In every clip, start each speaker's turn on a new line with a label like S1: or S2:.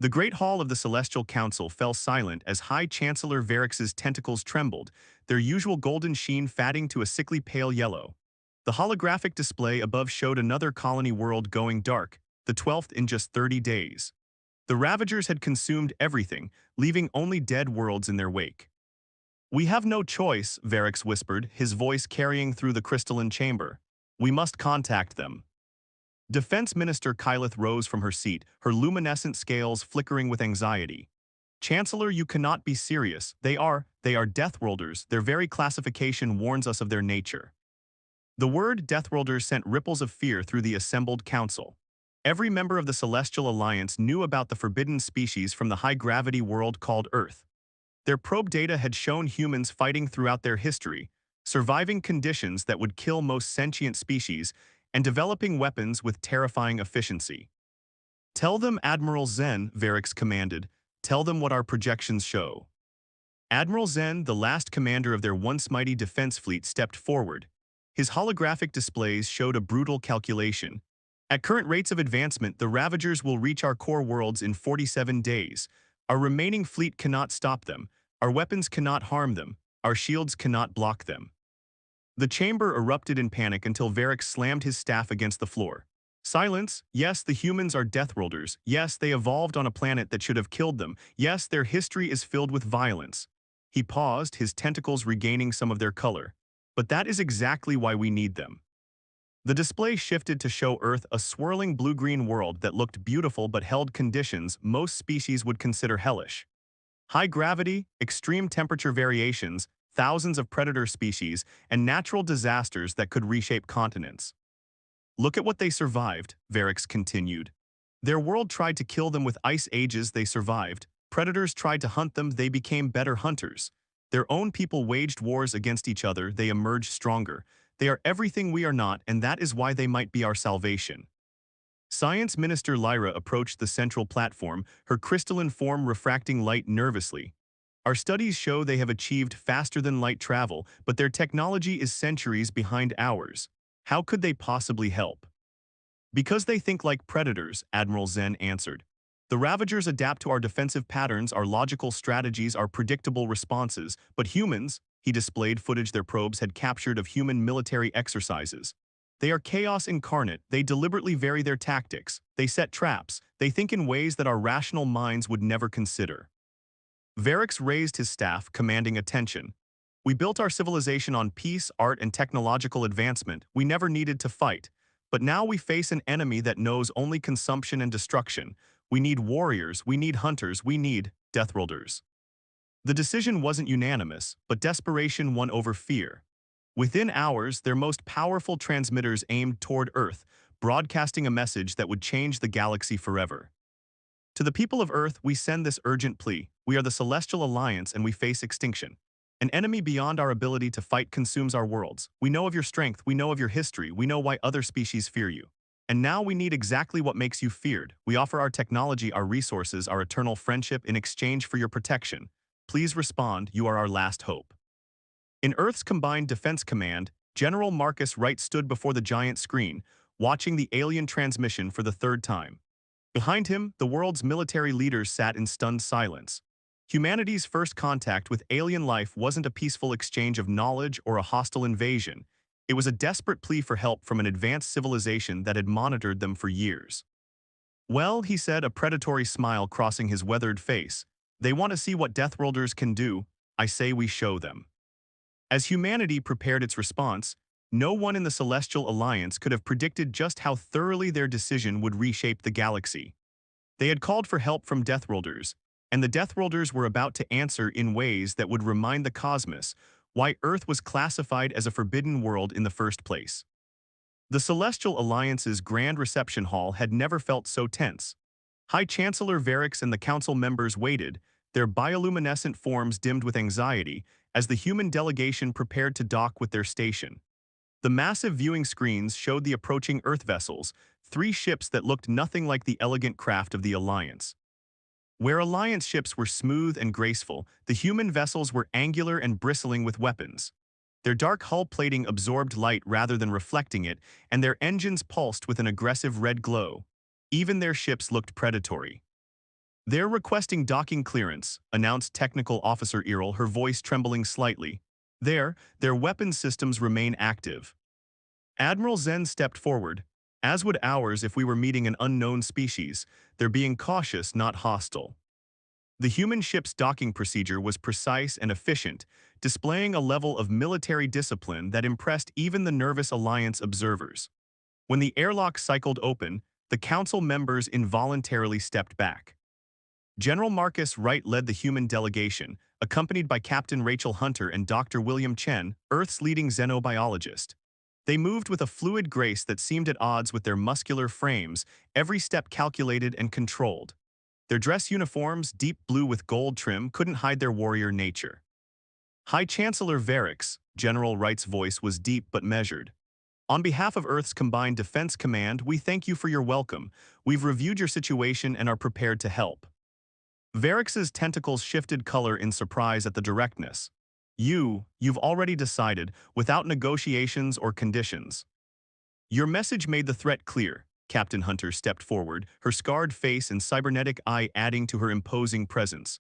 S1: The great hall of the Celestial Council fell silent as High Chancellor Varix's tentacles trembled, their usual golden sheen fading to a sickly pale yellow. The holographic display above showed another colony world going dark, the 12th in just 30 days. The Ravagers had consumed everything, leaving only dead worlds in their wake. "We have no choice," Varix whispered, his voice carrying through the crystalline chamber. "We must contact them." Defense Minister Kyleth rose from her seat, her luminescent scales flickering with anxiety. "Chancellor, you cannot be serious. They are Deathworlders. Their very classification warns us of their nature." The word Deathworlders sent ripples of fear through the assembled council. Every member of the Celestial Alliance knew about the forbidden species from the high-gravity world called Earth. Their probe data had shown humans fighting throughout their history, surviving conditions that would kill most sentient species, and developing weapons with terrifying efficiency. "Tell them, Admiral Zen," Varix commanded. "Tell them what our projections show." Admiral Zen, the last commander of their once mighty defense fleet, stepped forward. His holographic displays showed a brutal calculation. "At current rates of advancement, the Ravagers will reach our core worlds in 47 days. Our remaining fleet cannot stop them. Our weapons cannot harm them. Our shields cannot block them." The chamber erupted in panic until Varix slammed his staff against the floor. "Silence! Yes, the humans are Deathworlders. Yes, they evolved on a planet that should have killed them. Yes, their history is filled with violence." He paused, his tentacles regaining some of their color. "But that is exactly why we need them." The display shifted to show Earth, a swirling blue-green world that looked beautiful but held conditions most species would consider hellish. High gravity, extreme temperature variations, thousands of predator species, and natural disasters that could reshape continents. "Look at what they survived," Varix continued. "Their world tried to kill them with ice ages, they survived. Predators tried to hunt them, they became better hunters. Their own people waged wars against each other, they emerged stronger. They are everything we are not, and that is why they might be our salvation." Science Minister Lyra approached the central platform, her crystalline form refracting light nervously. "Our studies show they have achieved faster-than-light travel, but their technology is centuries behind ours. How could they possibly help?" "Because they think like predators," Admiral Zen answered. "The Ravagers adapt to our defensive patterns, our logical strategies, our predictable responses, but humans," he displayed footage their probes had captured of human military exercises. "They are chaos incarnate, they deliberately vary their tactics, they set traps, they think in ways that our rational minds would never consider." Varix raised his staff, commanding attention. "We built our civilization on peace, art, and technological advancement. We never needed to fight. But now we face an enemy that knows only consumption and destruction. We need warriors, we need hunters, we need Deathworlders." The decision wasn't unanimous, but desperation won over fear. Within hours, their most powerful transmitters aimed toward Earth, broadcasting a message that would change the galaxy forever. "To the people of Earth, we send this urgent plea. We are the Celestial Alliance and we face extinction. An enemy beyond our ability to fight consumes our worlds. We know of your strength, we know of your history, we know why other species fear you. And now we need exactly what makes you feared. We offer our technology, our resources, our eternal friendship in exchange for your protection. Please respond, you are our last hope." In Earth's Combined Defense Command, General Marcus Wright stood before the giant screen, watching the alien transmission for the third time. Behind him, the world's military leaders sat in stunned silence. Humanity's first contact with alien life wasn't a peaceful exchange of knowledge or a hostile invasion. It was a desperate plea for help from an advanced civilization that had monitored them for years. "Well," he said, a predatory smile crossing his weathered face, "they want to see what Deathworlders can do. I say we show them." As humanity prepared its response, no one in the Celestial Alliance could have predicted just how thoroughly their decision would reshape the galaxy. They had called for help from Deathworlders, and the Deathworlders were about to answer in ways that would remind the cosmos why Earth was classified as a forbidden world in the first place. The Celestial Alliance's Grand Reception Hall had never felt so tense. High Chancellor Varix and the Council members waited, their bioluminescent forms dimmed with anxiety, as the human delegation prepared to dock with their station. The massive viewing screens showed the approaching Earth vessels, 3 ships that looked nothing like the elegant craft of the Alliance. Where Alliance ships were smooth and graceful, the human vessels were angular and bristling with weapons. Their dark hull plating absorbed light rather than reflecting it, and their engines pulsed with an aggressive red glow. Even their ships looked predatory. "They're requesting docking clearance," announced Technical Officer Earl, her voice trembling slightly. Their weapons systems remain active." Admiral Zen stepped forward. "As would ours if we were meeting an unknown species. They're being cautious, not hostile." The human ship's docking procedure was precise and efficient, displaying a level of military discipline that impressed even the nervous Alliance observers. When the airlock cycled open, the Council members involuntarily stepped back. General Marcus Wright led the human delegation, accompanied by Captain Rachel Hunter and Dr. William Chen, Earth's leading xenobiologist. They moved with a fluid grace that seemed at odds with their muscular frames, every step calculated and controlled. Their dress uniforms, deep blue with gold trim, couldn't hide their warrior nature. "High Chancellor Varix," General Wright's voice was deep but measured. "On behalf of Earth's Combined Defense Command, we thank you for your welcome. We've reviewed your situation and are prepared to help." Varix's tentacles shifted color in surprise at the directness. You've already decided, without negotiations or conditions." "Your message made the threat clear." Captain Hunter stepped forward, her scarred face and cybernetic eye adding to her imposing presence.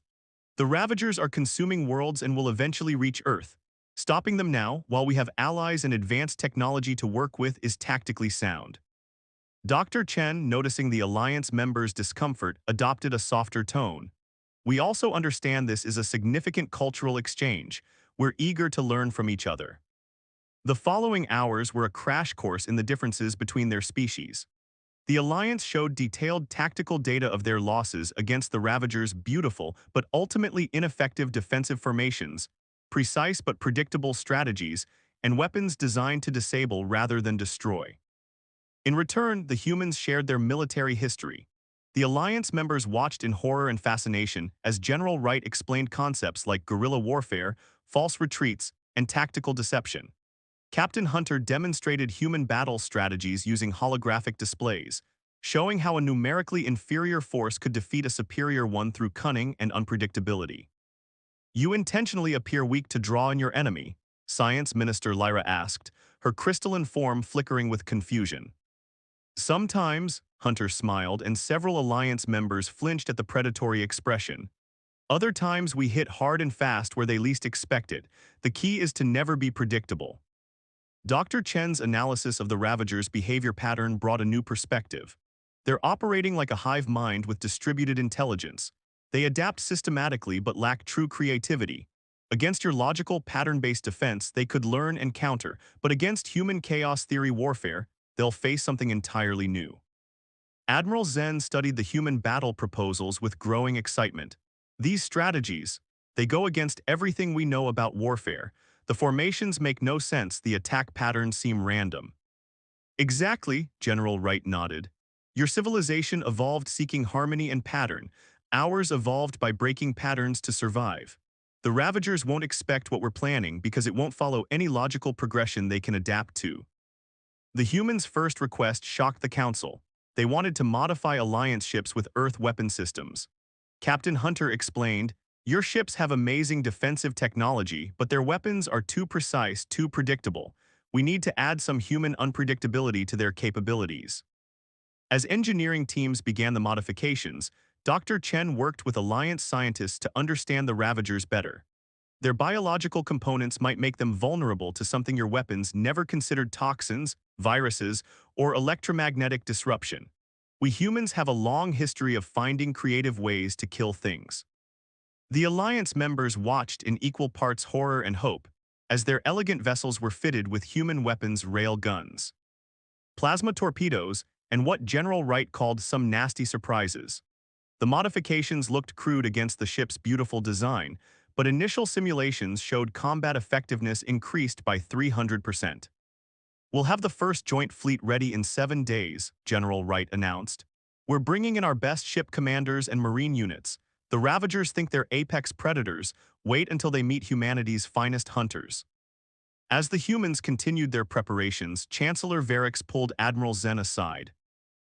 S1: "The Ravagers are consuming worlds and will eventually reach Earth. Stopping them now, while we have allies and advanced technology to work with, is tactically sound." Dr. Chen, noticing the Alliance members' discomfort, adopted a softer tone. "We also understand this is a significant cultural exchange. We're eager to learn from each other." The following hours were a crash course in the differences between their species. The Alliance showed detailed tactical data of their losses against the Ravagers' beautiful but ultimately ineffective defensive formations, precise but predictable strategies, and weapons designed to disable rather than destroy. In return, the humans shared their military history. The Alliance members watched in horror and fascination as General Wright explained concepts like guerrilla warfare, false retreats, and tactical deception. Captain Hunter demonstrated human battle strategies using holographic displays, showing how a numerically inferior force could defeat a superior one through cunning and unpredictability. "You intentionally appear weak to draw in your enemy," Science Minister Lyra asked, her crystalline form flickering with confusion. "Sometimes," Hunter smiled, and several Alliance members flinched at the predatory expression. "Other times we hit hard and fast where they least expect it. The key is to never be predictable." Dr. Chen's analysis of the Ravagers' behavior pattern brought a new perspective. They're operating like a hive mind with distributed intelligence. They adapt systematically but lack true creativity. Against your logical, pattern-based defense, they could learn and counter, but against human chaos theory warfare, they'll face something entirely new. Admiral Zen studied the human battle proposals with growing excitement. "These strategies, they go against everything we know about warfare. The formations make no sense, the attack patterns seem random." "Exactly," General Wright nodded. "Your civilization evolved seeking harmony and pattern. Ours evolved by breaking patterns to survive. The Ravagers won't expect what we're planning because it won't follow any logical progression they can adapt to." The humans' first request shocked the Council. They wanted to modify Alliance ships with Earth weapon systems. Captain Hunter explained, "Your ships have amazing defensive technology, but their weapons are too precise, too predictable. We need to add some human unpredictability to their capabilities." As engineering teams began the modifications, Dr. Chen worked with Alliance scientists to understand the Ravagers better. Their biological components might make them vulnerable to something your weapons never considered: toxins, viruses, or electromagnetic disruption. We humans have a long history of finding creative ways to kill things. The Alliance members watched in equal parts horror and hope, as their elegant vessels were fitted with human weapons rail guns, plasma torpedoes, and what General Wright called some nasty surprises. The modifications looked crude against the ship's beautiful design, but initial simulations showed combat effectiveness increased by 300%. "We'll have the first joint fleet ready in 7 days, General Wright announced. "We're bringing in our best ship commanders and marine units. The Ravagers think they're apex predators. Wait until they meet humanity's finest hunters." As the humans continued their preparations, Chancellor Varix pulled Admiral Zen aside.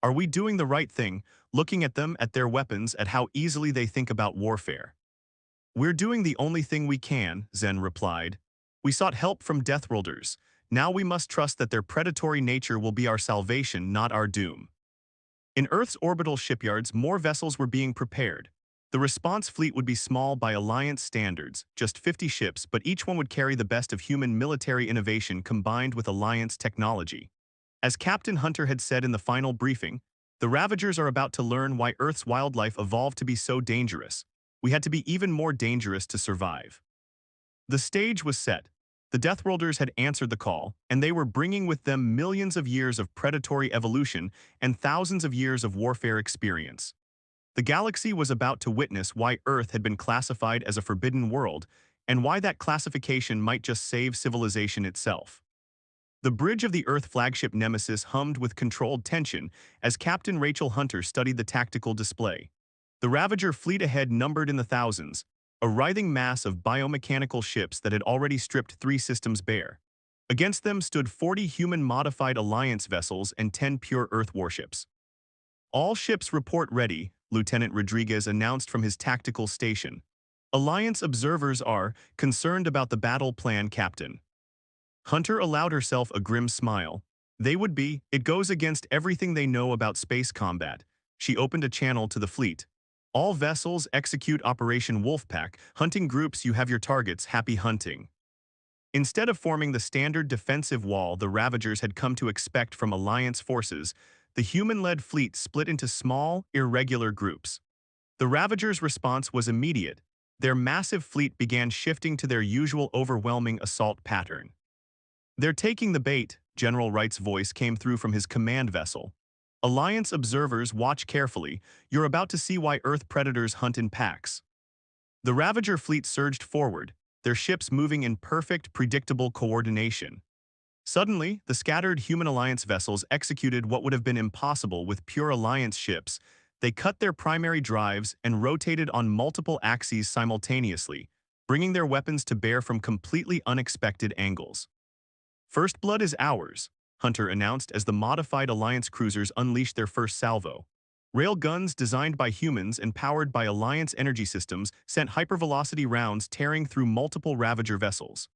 S1: "Are we doing the right thing, looking at them, at their weapons, at how easily they think about warfare?" "We're doing the only thing we can," Zen replied. "We sought help from Deathworlders. Now we must trust that their predatory nature will be our salvation, not our doom." In Earth's orbital shipyards, more vessels were being prepared. The response fleet would be small by Alliance standards, just 50 ships, but each one would carry the best of human military innovation combined with Alliance technology. As Captain Hunter had said in the final briefing, the Ravagers are about to learn why Earth's wildlife evolved to be so dangerous. We had to be even more dangerous to survive. The stage was set. The Deathworlders had answered the call, and they were bringing with them millions of years of predatory evolution and thousands of years of warfare experience. The galaxy was about to witness why Earth had been classified as a forbidden world, and why that classification might just save civilization itself. The bridge of the Earth flagship Nemesis hummed with controlled tension as Captain Rachel Hunter studied the tactical display. The Ravager fleet ahead numbered in the thousands, a writhing mass of biomechanical ships that had already stripped 3 systems bare. Against them stood 40 human-modified Alliance vessels and 10 pure Earth warships. "All ships report ready," Lieutenant Rodriguez announced from his tactical station. "Alliance observers are concerned about the battle plan, Captain." Hunter allowed herself a grim smile. They would be. It goes against everything they know about space combat. She opened a channel to the fleet. "All vessels execute Operation Wolfpack. Hunting groups, you have your targets. Happy hunting." Instead of forming the standard defensive wall the Ravagers had come to expect from Alliance forces, the human-led fleet split into small, irregular groups. The Ravagers' response was immediate. Their massive fleet began shifting to their usual overwhelming assault pattern. "They're taking the bait," General Wright's voice came through from his command vessel. "Alliance observers, watch carefully. You're about to see why Earth predators hunt in packs." The Ravager fleet surged forward, their ships moving in perfect, predictable coordination. Suddenly, the scattered human Alliance vessels executed what would have been impossible with pure Alliance ships. They cut their primary drives and rotated on multiple axes simultaneously, bringing their weapons to bear from completely unexpected angles. "First blood is ours," Hunter announced as the modified Alliance cruisers unleashed their first salvo. Rail guns designed by humans and powered by Alliance energy systems sent hypervelocity rounds tearing through multiple Ravager vessels.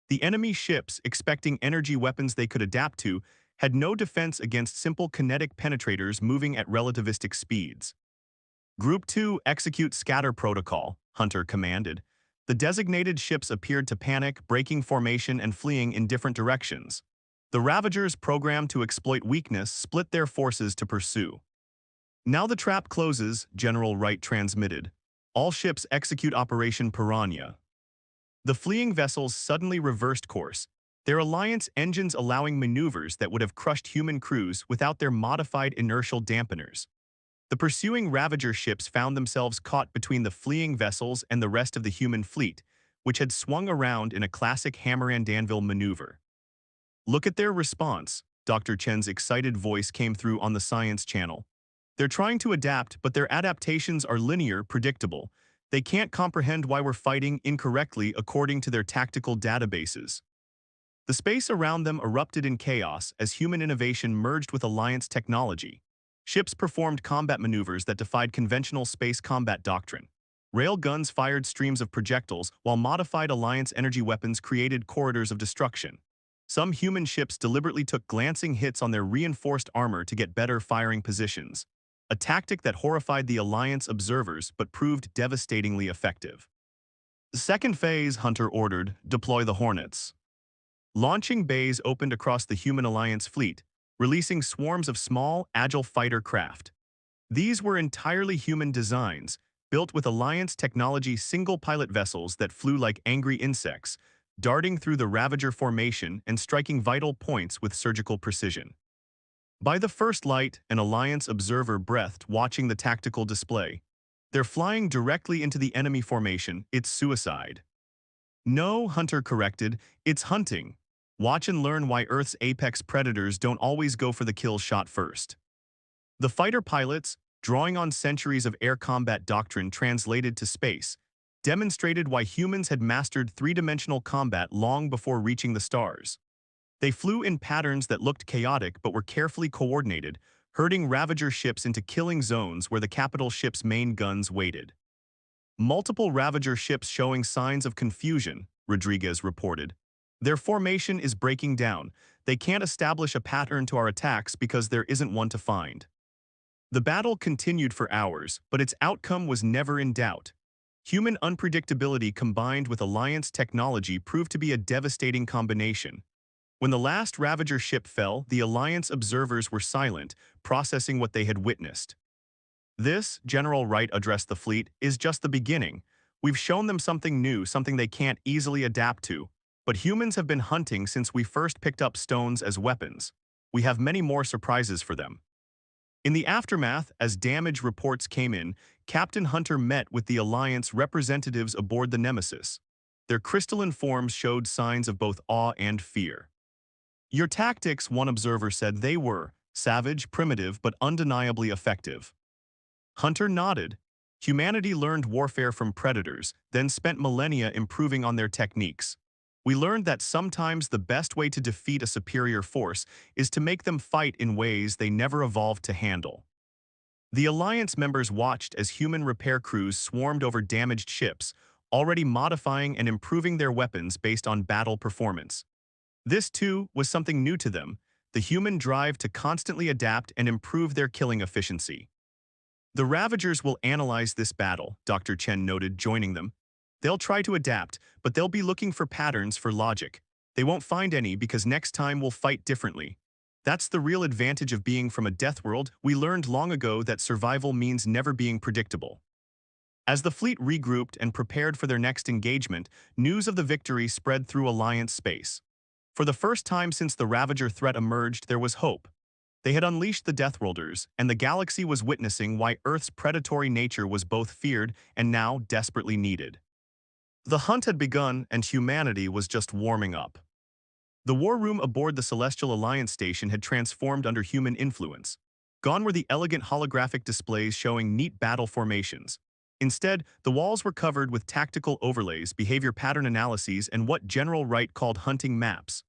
S1: The enemy ships, expecting energy weapons they could adapt to, had no defense against simple kinetic penetrators moving at relativistic speeds. "Group 2, execute scatter protocol," Hunter commanded. The designated ships appeared to panic, breaking formation and fleeing in different directions. The Ravagers, programmed to exploit weakness, split their forces to pursue. "Now the trap closes," General Wright transmitted. "All ships execute Operation Piranha." The fleeing vessels suddenly reversed course, their Alliance engines allowing maneuvers that would have crushed human crews without their modified inertial dampeners. The pursuing Ravager ships found themselves caught between the fleeing vessels and the rest of the human fleet, which had swung around in a classic hammer-and-anvil maneuver. "Look at their response," Dr. Chen's excited voice came through on the science channel. "They're trying to adapt, but their adaptations are linear, predictable. They can't comprehend why we're fighting incorrectly according to their tactical databases." The space around them erupted in chaos as human innovation merged with Alliance technology. Ships performed combat maneuvers that defied conventional space combat doctrine. Rail guns fired streams of projectiles, while modified Alliance energy weapons created corridors of destruction. Some human ships deliberately took glancing hits on their reinforced armor to get better firing positions, a tactic that horrified the Alliance observers but proved devastatingly effective. "The second phase," Hunter ordered, "deploy the Hornets." Launching bays opened across the human Alliance fleet, releasing swarms of small, agile fighter craft. These were entirely human designs, built with Alliance technology single-pilot vessels that flew like angry insects, darting through the Ravager formation and striking vital points with surgical precision. By the first light, an Alliance observer breathed watching the tactical display. "They're flying directly into the enemy formation. It's suicide." "No," Hunter corrected, "it's hunting. Watch and learn why Earth's apex predators don't always go for the kill shot first." The fighter pilots, drawing on centuries of air combat doctrine translated to space, demonstrated why humans had mastered three-dimensional combat long before reaching the stars. They flew in patterns that looked chaotic but were carefully coordinated, herding Ravager ships into killing zones where the capital ship's main guns waited. "Multiple Ravager ships showing signs of confusion," Rodriguez reported. "Their formation is breaking down. They can't establish a pattern to our attacks because there isn't one to find." The battle continued for hours, but its outcome was never in doubt. Human unpredictability combined with Alliance technology proved to be a devastating combination. When the last Ravager ship fell, the Alliance observers were silent, processing what they had witnessed. This, General Wright addressed the fleet, is just the beginning. We've shown them something new, something they can't easily adapt to. But humans have been hunting since we first picked up stones as weapons. We have many more surprises for them. In the aftermath, as damage reports came in, Captain Hunter met with the Alliance representatives aboard the Nemesis. Their crystalline forms showed signs of both awe and fear. Your tactics, one observer said they were, savage, primitive, but undeniably effective. Hunter nodded. Humanity learned warfare from predators, then spent millennia improving on their techniques. We learned that sometimes the best way to defeat a superior force is to make them fight in ways they never evolved to handle. The Alliance members watched as human repair crews swarmed over damaged ships, already modifying and improving their weapons based on battle performance. This, too, was something new to them, the human drive to constantly adapt and improve their killing efficiency. The Ravagers will analyze this battle, Dr. Chen noted, joining them. They'll try to adapt, but they'll be looking for patterns for logic. They won't find any because next time we'll fight differently. That's the real advantage of being from a death world. We learned long ago that survival means never being predictable. As the fleet regrouped and prepared for their next engagement, news of the victory spread through Alliance space. For the first time since the Ravager threat emerged, there was hope. They had unleashed the Deathworlders, and the galaxy was witnessing why Earth's predatory nature was both feared and now desperately needed. The hunt had begun, and humanity was just warming up. The war room aboard the Celestial Alliance station had transformed under human influence. Gone were the elegant holographic displays showing neat battle formations. Instead, the walls were covered with tactical overlays, behavior pattern analyses, and what General Wright called hunting maps.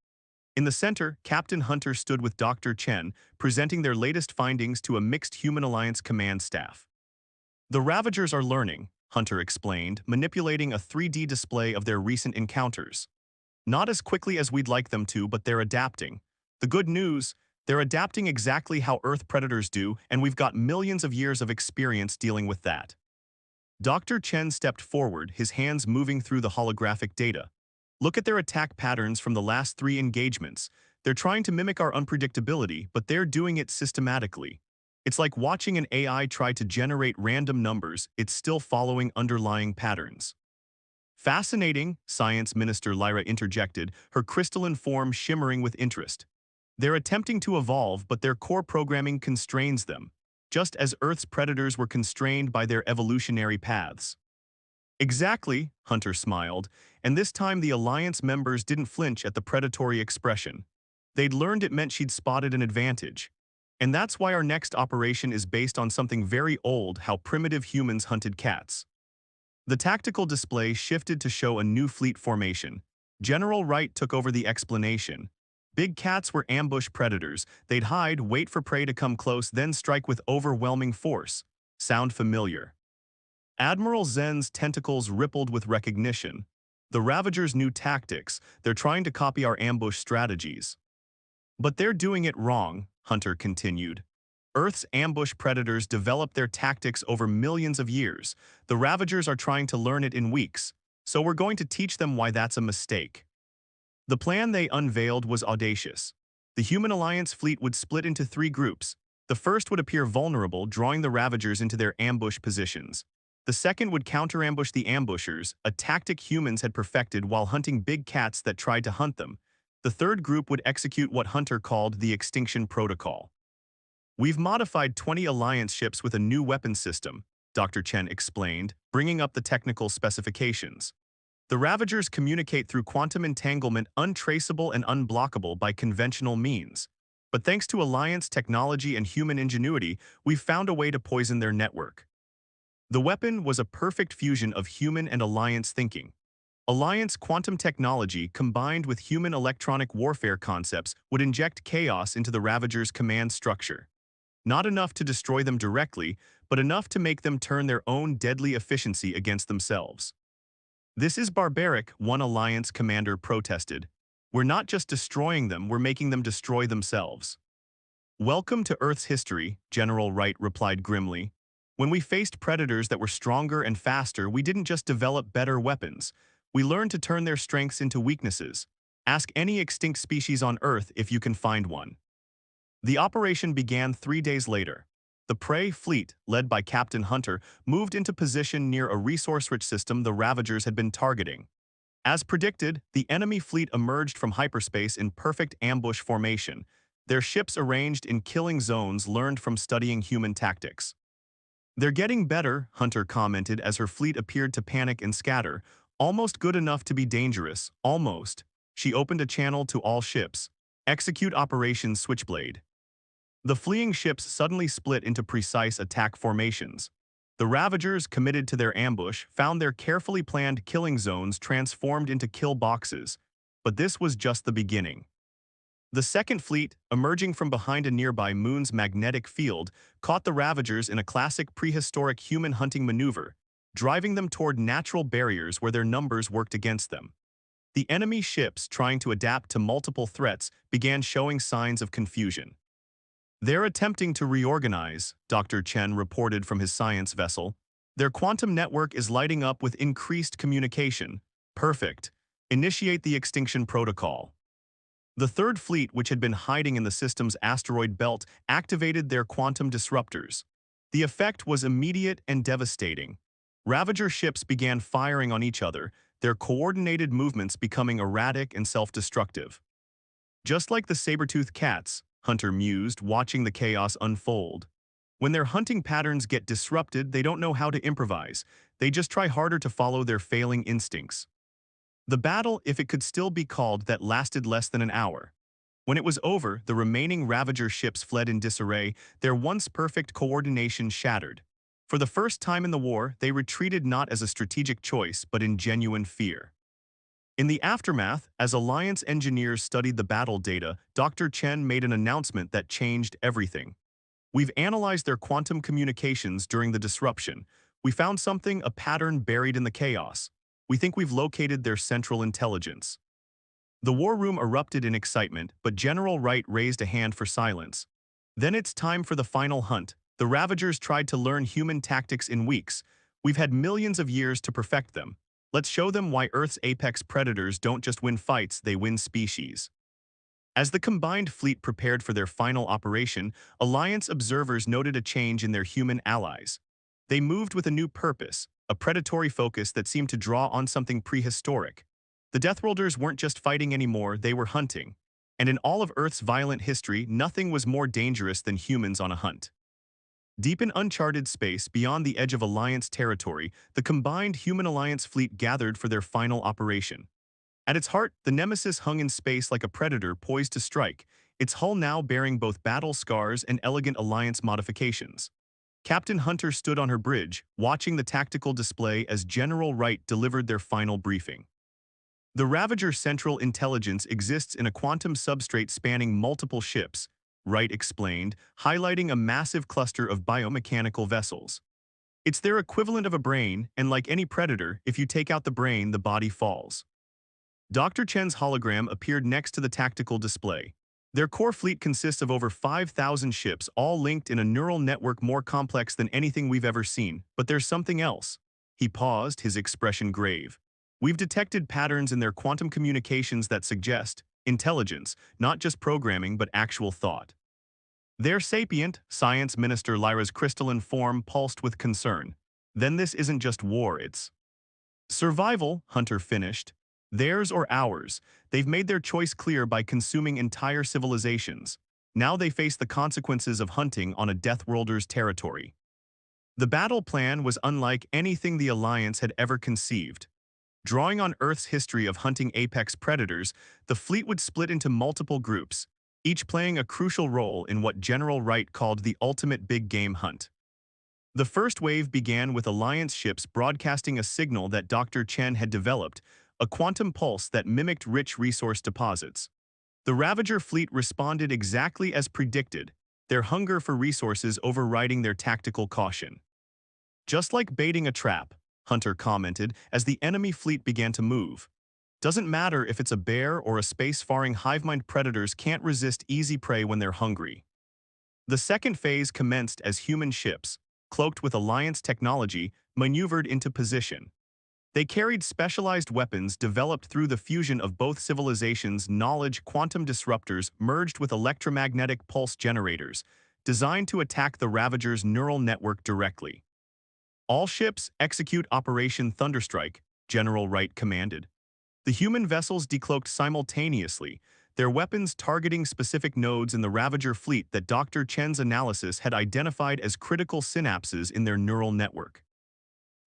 S1: In the center, Captain Hunter stood with Dr. Chen, presenting their latest findings to a mixed Human Alliance command staff. The Ravagers are learning, Hunter explained, manipulating a 3D display of their recent encounters. Not as quickly as we'd like them to, but they're adapting. The good news, they're adapting exactly how Earth predators do, and we've got millions of years of experience dealing with that. Dr. Chen stepped forward, his hands moving through the holographic data. Look at their attack patterns from the last 3 engagements. They're trying to mimic our unpredictability, but they're doing it systematically. It's like watching an AI try to generate random numbers, it's still following underlying patterns. Fascinating, Science Minister Lyra interjected, her crystalline form shimmering with interest. They're attempting to evolve, but their core programming constrains them, just as Earth's predators were constrained by their evolutionary paths. Exactly, Hunter smiled, and this time the Alliance members didn't flinch at the predatory expression. They'd learned it meant she'd spotted an advantage. And that's why our next operation is based on something very old, how primitive humans hunted cats. The tactical display shifted to show a new fleet formation. General Wright took over the explanation. Big cats were ambush predators. They'd hide, wait for prey to come close, then strike with overwhelming force. Sound familiar? Admiral Zen's tentacles rippled with recognition. The Ravagers' new tactics, they're trying to copy our ambush strategies. But they're doing it wrong, Hunter continued. Earth's ambush predators developed their tactics over millions of years. The Ravagers are trying to learn it in weeks, so we're going to teach them why that's a mistake. The plan they unveiled was audacious. The Human Alliance fleet would split into 3 groups. The first would appear vulnerable, drawing the Ravagers into their ambush positions. The second would counter-ambush the ambushers, a tactic humans had perfected while hunting big cats that tried to hunt them. The third group would execute what Hunter called the Extinction Protocol. We've modified 20 Alliance ships with a new weapon system, Dr. Chen explained, bringing up the technical specifications. The Ravagers communicate through quantum entanglement, untraceable and unblockable by conventional means. But thanks to Alliance technology and human ingenuity, we've found a way to poison their network. The weapon was a perfect fusion of human and Alliance thinking. Alliance quantum technology combined with human electronic warfare concepts would inject chaos into the Ravagers' command structure. Not enough to destroy them directly, but enough to make them turn their own deadly efficiency against themselves. This is barbaric, one Alliance commander protested. We're not just destroying them, we're making them destroy themselves. Welcome to Earth's history, General Wright replied grimly. When we faced predators that were stronger and faster, we didn't just develop better weapons. We learned to turn their strengths into weaknesses. Ask any extinct species on Earth if you can find one. The operation began 3 days later. The prey fleet, led by Captain Hunter, moved into position near a resource-rich system the Ravagers had been targeting. As predicted, the enemy fleet emerged from hyperspace in perfect ambush formation, their ships arranged in killing zones learned from studying human tactics. "They're getting better," Hunter commented as her fleet appeared to panic and scatter. "Almost good enough to be dangerous, almost." She opened a channel to all ships. "Execute Operation Switchblade." The fleeing ships suddenly split into precise attack formations. The Ravagers, committed to their ambush, found their carefully planned killing zones transformed into kill boxes. But this was just the beginning. The Second Fleet, emerging from behind a nearby moon's magnetic field, caught the Ravagers in a classic prehistoric human hunting maneuver, driving them toward natural barriers where their numbers worked against them. The enemy ships, trying to adapt to multiple threats, began showing signs of confusion. "They're attempting to reorganize," Dr. Chen reported from his science vessel. "Their quantum network is lighting up with increased communication. Perfect. Initiate the extinction protocol." The Third Fleet, which had been hiding in the system's asteroid belt, activated their quantum disruptors. The effect was immediate and devastating. Ravager ships began firing on each other, their coordinated movements becoming erratic and self-destructive. "Just like the saber-toothed cats," Hunter mused, watching the chaos unfold. "When their hunting patterns get disrupted, they don't know how to improvise. They just try harder to follow their failing instincts." The battle, if it could still be called that, lasted less than an hour. When it was over, the remaining Ravager ships fled in disarray, their once perfect coordination shattered. For the first time in the war, they retreated not as a strategic choice, but in genuine fear. In the aftermath, as Alliance engineers studied the battle data, Dr. Chen made an announcement that changed everything. "We've analyzed their quantum communications during the disruption. We found something, a pattern buried in the chaos. We think we've located their central intelligence." The war room erupted in excitement, but General Wright raised a hand for silence. "Then it's time for the final hunt. The Ravagers tried to learn human tactics in weeks. We've had millions of years to perfect them. Let's show them why Earth's apex predators don't just win fights, they win species." As the combined fleet prepared for their final operation, Alliance observers noted a change in their human allies. They moved with a new purpose, a predatory focus that seemed to draw on something prehistoric. The Deathworlders weren't just fighting anymore, they were hunting. And in all of Earth's violent history, nothing was more dangerous than humans on a hunt. Deep in uncharted space, beyond the edge of Alliance territory, the combined Human Alliance fleet gathered for their final operation. At its heart, the Nemesis hung in space like a predator poised to strike, its hull now bearing both battle scars and elegant Alliance modifications. Captain Hunter stood on her bridge, watching the tactical display as General Wright delivered their final briefing. "The Ravager Central Intelligence exists in a quantum substrate spanning multiple ships," Wright explained, highlighting a massive cluster of biomechanical vessels. "It's their equivalent of a brain, and like any predator, if you take out the brain, the body falls." Dr. Chen's hologram appeared next to the tactical display. "Their core fleet consists of over 5,000 ships, all linked in a neural network more complex than anything we've ever seen. But there's something else." He paused, his expression grave. "We've detected patterns in their quantum communications that suggest intelligence, not just programming but actual thought." "They're sapient," Science Minister Lyra's crystalline form pulsed with concern. "Then this isn't just war, it's survival," Hunter finished. "Theirs or ours. They've made their choice clear by consuming entire civilizations. Now they face the consequences of hunting on a Deathworlder's territory." The battle plan was unlike anything the Alliance had ever conceived. Drawing on Earth's history of hunting apex predators, the fleet would split into multiple groups, each playing a crucial role in what General Wright called the ultimate big game hunt. The first wave began with Alliance ships broadcasting a signal that Dr. Chen had developed, a quantum pulse that mimicked rich resource deposits. The Ravager fleet responded exactly as predicted, their hunger for resources overriding their tactical caution. "Just like baiting a trap," Hunter commented as the enemy fleet began to move. "Doesn't matter if it's a bear or a space-faring hive-mind, predators can't resist easy prey when they're hungry." The second phase commenced as human ships, cloaked with Alliance technology, maneuvered into position. They carried specialized weapons developed through the fusion of both civilizations' knowledge. Quantum disruptors merged with electromagnetic pulse generators, designed to attack the Ravager's neural network directly. All ships execute Operation Thunderstrike, General Wright commanded. The human vessels decloaked simultaneously, their weapons targeting specific nodes in the Ravager fleet that Dr. Chen's analysis had identified as critical synapses in their neural network.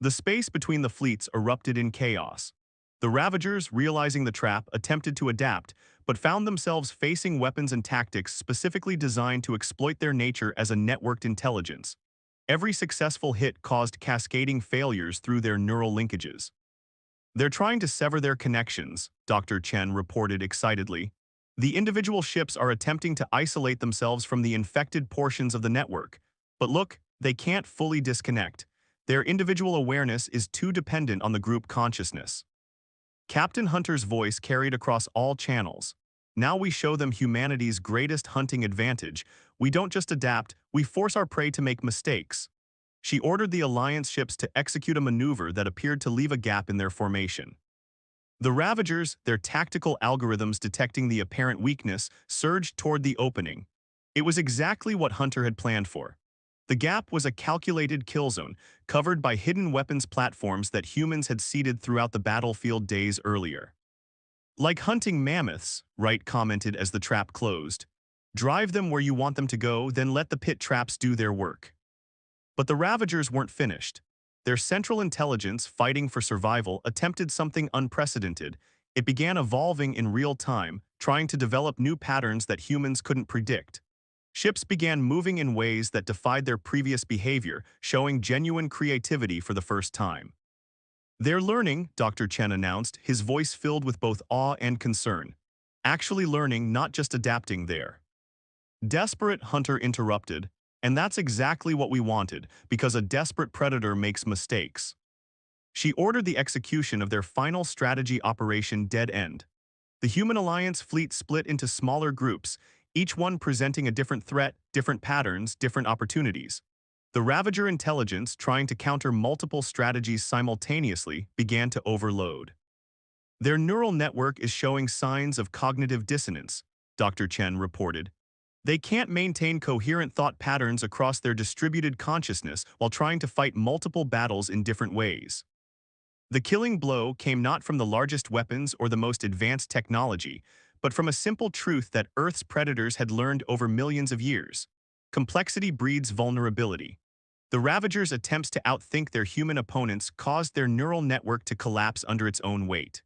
S1: The space between the fleets erupted in chaos. The Ravagers, realizing the trap, attempted to adapt, but found themselves facing weapons and tactics specifically designed to exploit their nature as a networked intelligence. Every successful hit caused cascading failures through their neural linkages. "They're trying to sever their connections," Dr. Chen reported excitedly. "The individual ships are attempting to isolate themselves from the infected portions of the network. But look, they can't fully disconnect. Their individual awareness is too dependent on the group consciousness." Captain Hunter's voice carried across all channels. "Now we show them humanity's greatest hunting advantage. We don't just adapt, we force our prey to make mistakes." She ordered the Alliance ships to execute a maneuver that appeared to leave a gap in their formation. The Ravagers, their tactical algorithms detecting the apparent weakness, surged toward the opening. It was exactly what Hunter had planned for. The gap was a calculated kill zone, covered by hidden weapons platforms that humans had seeded throughout the battlefield days earlier. "Like hunting mammoths," Wright commented as the trap closed. "Drive them where you want them to go, then let the pit traps do their work." But the Ravagers weren't finished. Their central intelligence, fighting for survival, attempted something unprecedented. It began evolving in real time, trying to develop new patterns that humans couldn't predict. Ships began moving in ways that defied their previous behavior, showing genuine creativity for the first time. "They're learning," Dr. Chen announced, his voice filled with both awe and concern. "Actually learning, not just adapting there." Desperate Hunter interrupted, "And that's exactly what we wanted, because a desperate predator makes mistakes." She ordered the execution of their final strategy, Operation Dead End. The Human Alliance fleet split into smaller groups, each one presenting a different threat, different patterns, different opportunities. The Ravager intelligence, trying to counter multiple strategies simultaneously, began to overload. "Their neural network is showing signs of cognitive dissonance," Dr. Chen reported. "They can't maintain coherent thought patterns across their distributed consciousness while trying to fight multiple battles in different ways." The killing blow came not from the largest weapons or the most advanced technology, but from a simple truth that Earth's predators had learned over millions of years. Complexity breeds vulnerability. The Ravagers' attempts to outthink their human opponents caused their neural network to collapse under its own weight.